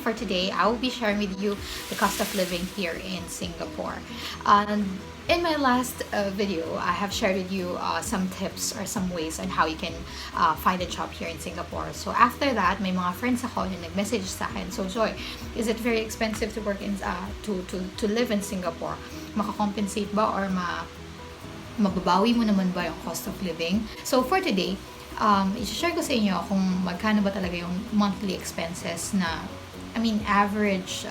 for today, I will be sharing with you the cost of living here in Singapore. And in my last video, I have shared with you some tips or some ways on how you can find a job here in Singapore. So after that, may mga friends ako na nag-message sa akin, so Joy, is it very expensive to work in to live in Singapore? Makakompensate ba or mababawi mo naman ba yung cost of living? So for today, i-share ko sa inyo kung magkano ba talaga yung monthly expenses na, average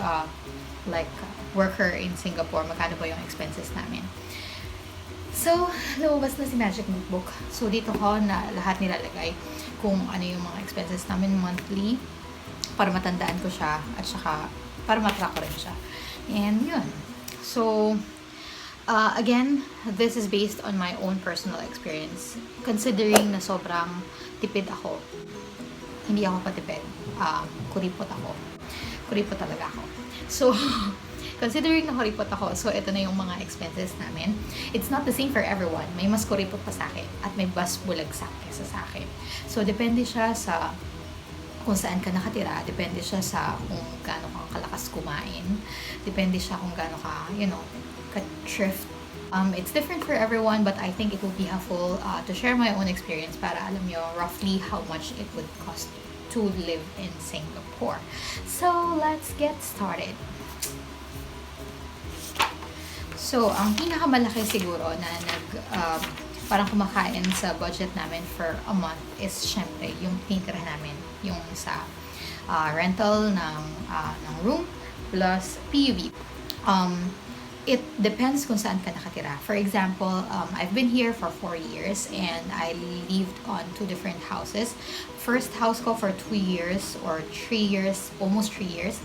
worker in Singapore, magkano ba yung expenses namin. So, lumabas na si Magic Notebook. So, dito ko na lahat nilalagay kung ano yung mga expenses namin monthly para matandaan ko siya at saka para matrack ko rin siya. And yun. So, again, this is based on my own personal experience. Considering na sobrang tipid ako, hindi ako patipid. Kuripot ako. Kuripot talaga ako. So, considering na kuripot ako, so ito na yung mga expenses namin. It's not the same for everyone. May mas kuripot pa sa akin at may mas bulagsak kesa sa akin. So, depende siya sa kung saan ka nakatira. Depende siya sa kung gaano ka kalakas kumain. Depende siya kung gaano ka, ka-thrift. It's different for everyone, but I think it will be helpful to share my own experience para alam nyo roughly how much it would cost to live in Singapore. So, let's get started. So, ang pinakamalaki siguro na parang kumakain sa budget namin for a month is syempre yung tinitirahan namin, yung sa rental ng room plus PUB. It depends kung saan ka nakatira. For example, I've been here for 4 years and I lived on 2 different houses. First house ko for 2 years or 3 years, almost 3 years,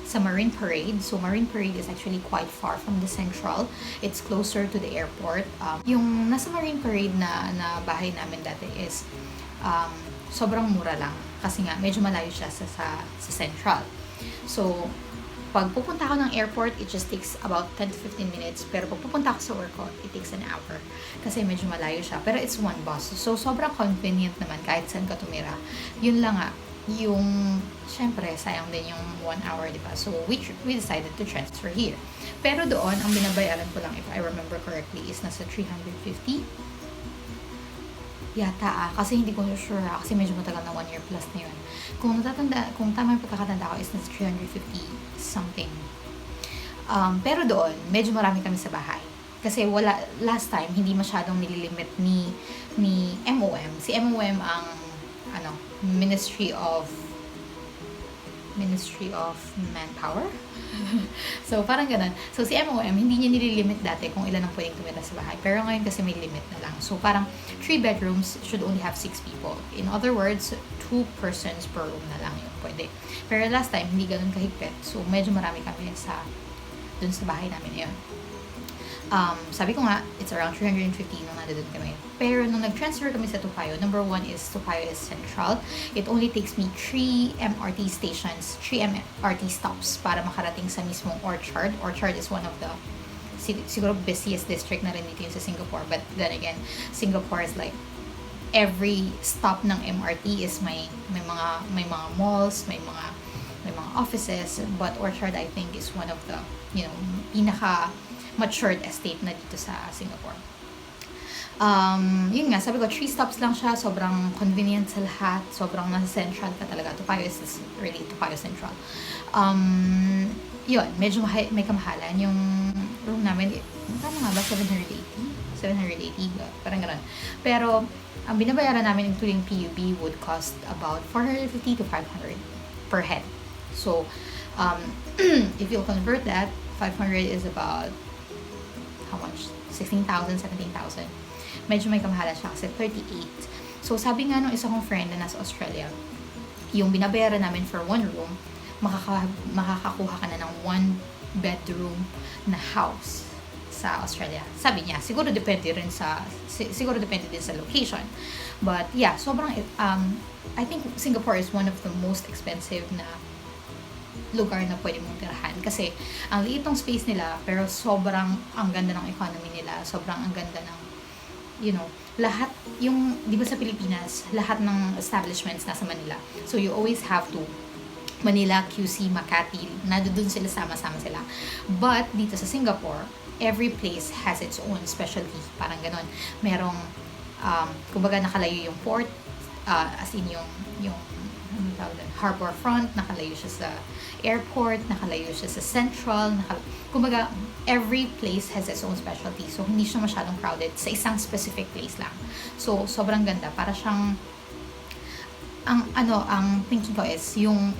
sa Marine Parade. So, Marine Parade is actually quite far from the central. It's closer to the airport. Yung nasa Marine Parade na bahay namin dati is sobrang mura lang. Kasi nga, medyo malayo siya sa central. So, pag pupunta ako ng airport, it just takes about 10 to 15 minutes. Pero pag pupunta ako sa work ko, it takes an hour. Kasi medyo malayo siya. Pero it's one bus. So, sobrang convenient naman kahit saan ka tumira. Yun lang nga, yung, syempre, sayang din yung 1 hour, di ba? So, we decided to transfer here. Pero doon, ang binabayaran ko lang, if I remember correctly, is nasa 350 yata kasi hindi ko sure kasi medyo matagal na 1 year plus na yun. Kung tama yung pagkakatanda ko is nasa 350 something. Pero doon, medyo marami kami sa bahay. Kasi last time, hindi masyadong nililimit ni MOM. Si MOM ang Ministry of Manpower. So, parang ganun. So, si MOM, hindi niya nililimit dati kung ilan ang pwedeng tumira sa bahay. Pero ngayon kasi may limit na lang. So, parang 3 bedrooms should only have 6 people. In other words, 2 persons per room na lang yung pwede. Pero last time, hindi ganun kahigpit. So, medyo marami kami dun sa bahay namin yun. Sabi ko nga, it's around 350 nung nandun kami. Pero nung nag-transfer kami sa Topayo, number 1 is Topayo is central. It only takes me 3 MRT stations, 3 MRT stops para makarating sa mismong Orchard. Orchard is one of the siguro busiest district na rin dito sa Singapore. But then again, Singapore is like every stop ng MRT is may mga malls, may mga offices, but Orchard I think is one of the pinaka matured estate na dito sa Singapore. Yun nga, sabi ko, 3 stops lang siya, sobrang convenient sa lahat, sobrang nasa central ka talaga. Topayo is really Topayo Central. Yun, medyo may kamahalan. Yung room namin, tama nga ba, 780, parang gano'n. Pero, ang binabayaran namin including PUB would cost about 450 to 500 per head. So, if you'll convert that, 500 is about how much? 16,000, 17,000. Medyo may kamahala siya kasi 38. So, sabi nga nung isa kong friend na nasa Australia, yung binabayaran namin for 1 room, makakakuha ka na ng 1 bedroom na house sa Australia. Sabi niya, siguro depende din sa location. But yeah, sobrang I think Singapore is one of the most expensive na lugar na pwede mong tirahan. Kasi, ang liit ng space nila, pero sobrang ang ganda ng economy nila. Sobrang ang ganda ng, lahat, di ba sa Pilipinas, lahat ng establishments nasa Manila. So, you always have to Manila, QC, Makati, nandoon sila, sama-sama sila. But dito sa Singapore, every place has its own specialty. Parang ganon. Merong, kumbaga nakalayo yung port, as in yung harbor front, nakalayo siya sa airport, nakalayo siya sa central, kumbaga every place has its own specialty. So hindi siya masyadong crowded sa isang specific place lang. So sobrang ganda, para siyang ang thinking ko is yung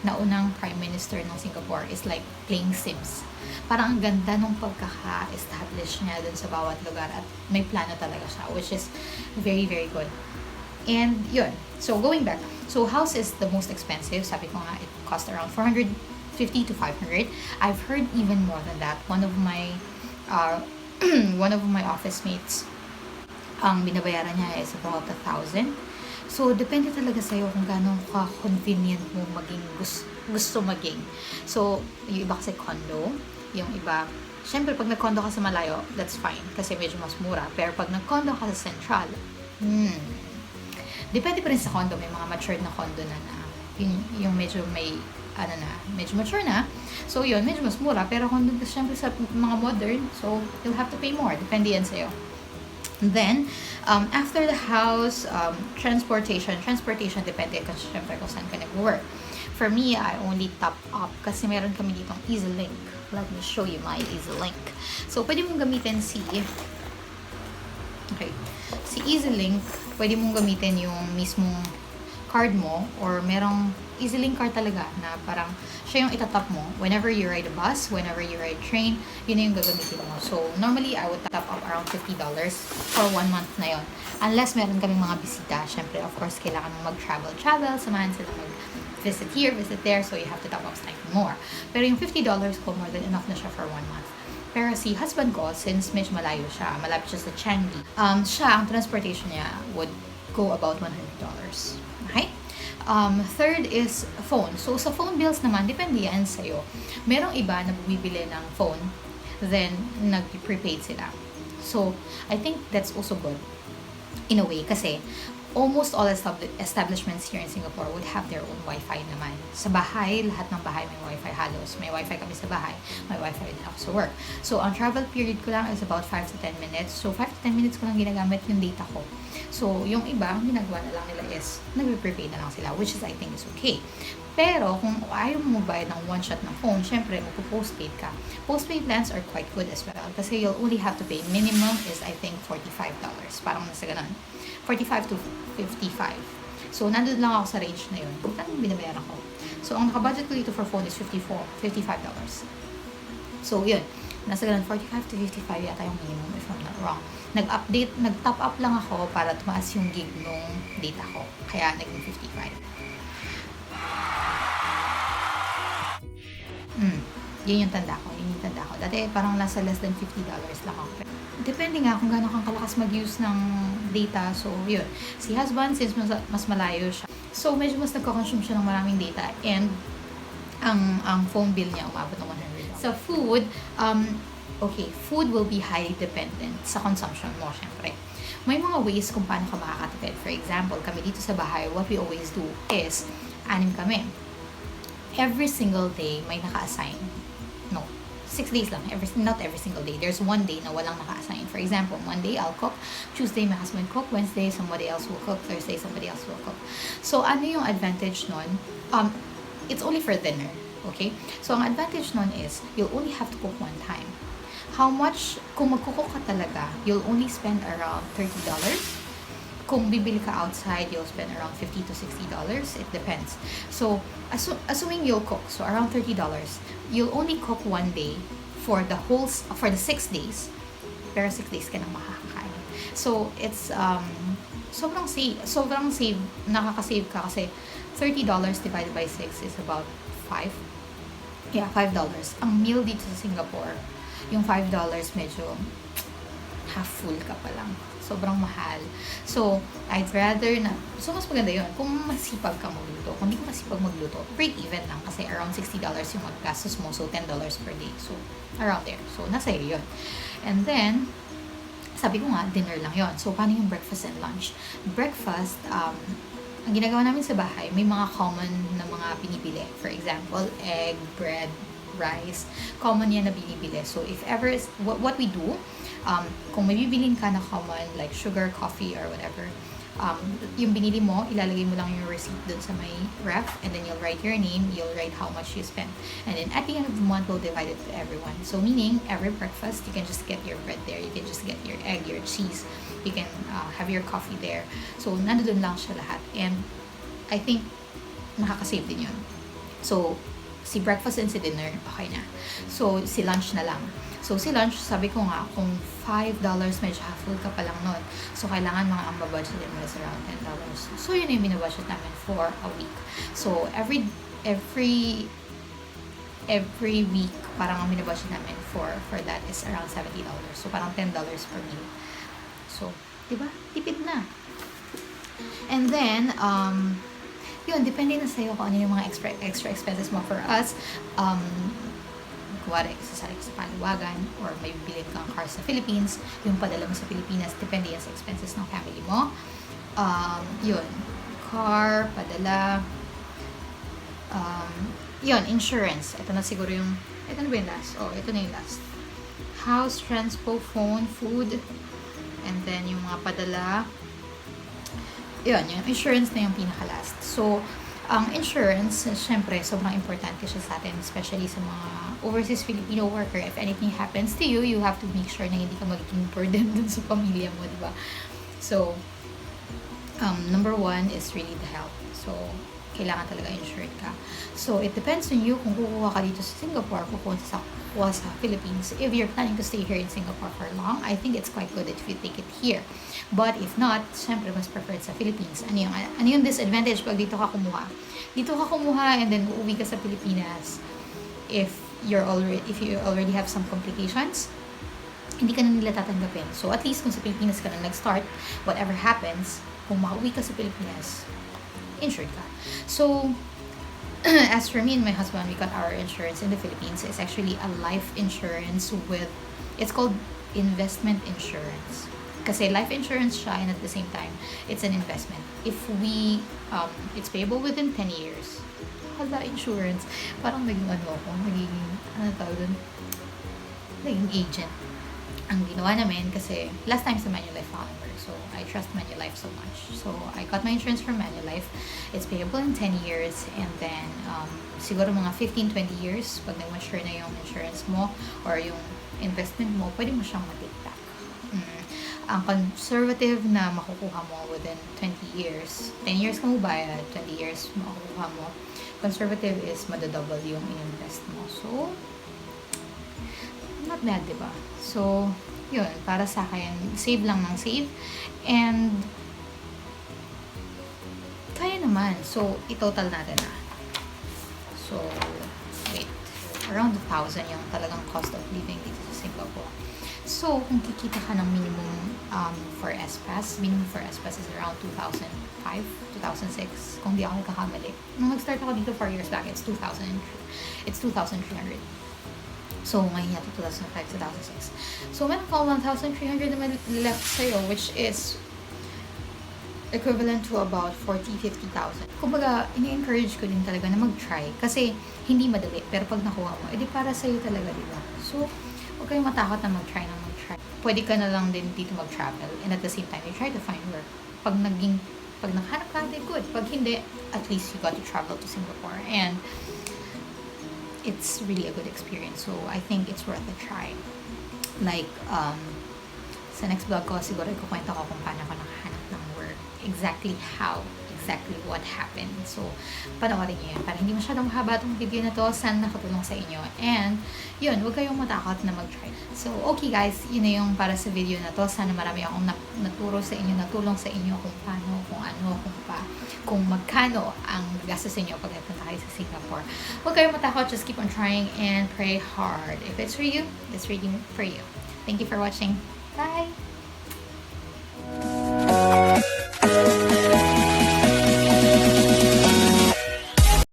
naunang prime minister ng Singapore is like playing Sims. Parang ang ganda nung pagkaka-establish niya dun sa bawat lugar at may plano talaga siya, which is very, very good. And yun. So going back, so house is the most expensive. Sabi ko nga, it cost around 450 to 500. I've heard even more than that. One of my office mates, ang binabayaran niya is about 1,000. So, depende talaga sa'yo kung gano'ng ka-convenient mo maging gusto maging. So, yung iba kasi condo, yung iba, syempre pag nag-condo ka sa malayo, that's fine, kasi medyo mas mura. Pero pag nag-condo ka sa central, depende pa rin sa condo. May mga matured na condo na yung medyo may, medyo mature na. So, yun, medyo mas mura. Pero kung syempre sa mga modern, so, you'll have to pay more. Depende yan sa'yo. Then, after the house, transportation depende kasi syempre kung saan ka nag-work. For me, I only top up kasi meron kami ditong EasyLink. Let me show you my EasyLink. So, pwede mong gamitin si EasyLink, pwede mong gamitin yung mismong card mo, or merong EasyLink card talaga na parang siya yung itatap mo whenever you ride a bus, whenever you ride train, yun yung gagamitin mo. So, normally, I would top up around $50 for 1 month na yon. Unless meron kaming mga bisita, syempre, of course, kailangan mo mag-travel, samahan sila mag-visit here, visit there, so you have to top up slightly more. Pero yung $50 ko, more than enough na siya for 1 month. Pero si husband ko, since medyo malayo siya, malapit siya sa Changi, ang transportation niya would go about $100. Okay? Third is phone. So, sa phone bills naman, depende yan sa'yo. Merong iba na bumibili ng phone, then nag-prepaid sila. So, I think that's also good in a way kasi almost all establishments here in Singapore would have their own Wi-Fi naman. Sa bahay, lahat ng bahay may Wi-Fi halos. May Wi-Fi kami sa bahay. May Wi-Fi din ako sa work. So, ang travel period ko lang is about 5 to 10 minutes. So, 5 to 10 minutes ko lang ginagamit yung data ko. So, yung iba, ang ginagawa na lang nila is nag-prepaid na lang sila, which is I think is okay. Pero, kung ayaw mo magbayad ng one-shot ng phone, syempre, magpo-postpaid ka. Postpaid plans are quite good as well kasi you'll only have to pay minimum is I think $45. Parang nasa ganun. 45 to 55. So, nandun lang ako sa range na yun. Anong binabayaran ko? So, ang naka-budget ko dito for phone is $55. So, yun. Nasa ganun, 45 to 55 yata yung minimum if I'm not wrong. Nag-top up lang ako para tumaas yung gig nung data ko. Kaya, naging 55. Yun yung tanda ko. Dati, parang nasa less than $50 lang ako. Depende nga kung gano'n kang kalakas mag-use ng data. So, yun. Si husband, since mas malayo siya, so medyo mas nagko-consume siya ng maraming data, and ang phone bill niya umabot ng $100. Sa food, food will be highly dependent sa consumption mo, syempre. May mga ways kung paano ka makakatipid. For example, kami dito sa bahay, what we always do is, 6 kami. Every single day, may naka-assign. 6 days lang. Not every single day. There's one day na walang naka-assign. For example, Monday, I'll cook. Tuesday, my husband cook. Wednesday, somebody else will cook. Thursday, somebody else will cook. So, ano yung advantage nun? It's only for dinner. Okay? So, ang advantage nun is, you'll only have to cook one time. How much, kung magkukook ka talaga, you'll only spend around $30. Kung bibili ka outside, you'll spend around $50 to $60. It depends. So, assuming you'll cook, so around $30, you'll only cook one day for the 6 days. Pero 6 days ka nang makakakain. So, it's, sobrang save, nakaka-save ka kasi $30 divided by 6 is about $5. Yeah, $5. Ang meal dito sa Singapore, yung $5 medyo half full ka pa lang. Sobrang mahal. So, I'd rather na, so mas maganda yun. Kung masipag ka magluto, kung hindi ka masipag magluto, break even lang kasi around $60 yung maggastos mo, so $10 per day. So, around there. So, nasa iyo yun. And then, sabi ko nga, dinner lang yon. So, paano yung breakfast and lunch? Breakfast, ang ginagawa namin sa bahay, may mga common na mga binibili. For example, egg, bread, rice. Common yan na binibili. So, if ever, what we do, kung may bibilin ka na common, like sugar, coffee, or whatever, yung binili mo, ilalagay mo lang yung receipt dun sa may ref, and then you'll write your name, you'll write how much you spent. And then at the end of the month, we'll divide it to everyone. So, meaning, every breakfast, you can just get your bread there, you can just get your egg, your cheese, you can have your coffee there. So, nandun lang siya lahat. And I think, nakaka-save din yun. So, si breakfast and si dinner, okay na. So, si lunch na lang. So, si lunch, sabi ko nga, kung $5, medyo half-full ka pa lang nun. So, kailangan mga ang babudgetin mo is around $10. So, yun yung binabudget namin for a week. So, every week, parang ang binabudget namin for that is around $70. So, parang $10 per meal. So, diba? Tipid na. And then, yun, depende na sa'yo kung ano yung mga extra expenses mo. For us, kuwari, sasali ka sa paliwagan, or may bibilin kang car sa Philippines, yung padala mo sa Pilipinas, depende yan sa expenses ng family mo. Yun, car, padala, yun, insurance. Ito na siguro yung, ito na ba yung last? Oh, ito na yung last. House, transpo, phone, food, and then yung mga padala, yun, yung insurance na yung pinaka-last. So, ang insurance, syempre, sobrang importante siya sa atin, especially sa mga overseas Filipino worker. If anything happens to you, you have to make sure na hindi ka magiging burden dun sa pamilya mo, di ba? So, number one is really the health. So, kailangan talaga insured ka. So, it depends on you kung kukuha ka dito sa Singapore, kukuha sa Philippines. If you're planning to stay here in Singapore for long, I think it's quite good if you take it here. But if not, syempre mas preferred sa Philippines. Ano yung disadvantage pag dito ka kumuha? Dito ka kumuha and then uuwi ka sa Pilipinas. If you already have some complications, hindi ka na nila tatanggapin. So, at least kung sa Pilipinas ka na nag-start, whatever happens, kung makauwi ka sa Pilipinas, insured ka. So, as for me and my husband, we got our insurance in the Philippines. It's actually a life insurance it's called investment insurance. Kasi life insurance siya, and at the same time, it's an investment. If it's payable within 10 years. Hala, insurance. Parang naging naging agent. Ang ginawa namin kasi last time sa Manulife founder, so I trust Manulife so much. So I got my insurance from Manulife. It's payable in 10 years, and then siguro mga 15-20 years pag nag-mature na yung insurance mo or yung investment mo, pwede mo siyang ma-take back. Ang conservative na makukuha mo within 20 years, 10 years ka mo bayad, 20 years makukuha mo, conservative is madadouble yung in-invest mo. So, not bad, diba? So, yun, para sa akin, save lang ng save. And, kaya naman. So, i-total natin na. So, wait. Around 1,000 yung talagang cost of living dito sa Singapore. So, kung kikita ka ng minimum for SPAS, minimum for SPAS is around 2005, 2006, kung di ako kakamali. Nung nag-start ako dito 4 years back, it's 2,300. So, ngayon yata 2005, 2006. So, meron ka 1,300 naman left sa'yo, which is equivalent to about 40,000-50,000. Kumbaga, ini-encourage ko din talaga na mag-try. Kasi, hindi madali. Pero pag nakuha mo, edi para sa'yo talaga, diba? So, huwag kayong matakot na mag-try. Pwede ka na lang din dito mag-travel. And at the same time, you try to find work. Pag nakahanap ka, good. Pag hindi, at least you got to travel to Singapore. And, it's really a good experience. So, I think it's worth a try. Like, sa next vlog ko, siguro ikukwento ko kung paano ako nakahanap ng work. Exactly what happened. So, panoorin niyo yan. Para hindi masyadong mahaba itong video na to, sana nakatulong sa inyo. And, yun, huwag kayong matakot na mag-try. So, okay guys, yun na yung para sa video na to. Sana marami akong naturo sa inyo, natulong sa inyo kung paano, kung magkano ang gastos sa inyo pag nagpunta kayo sa Singapore. Huwag kayong matakot, just keep on trying and pray hard. If it's for you, it's really for you. Thank you for watching. Bye!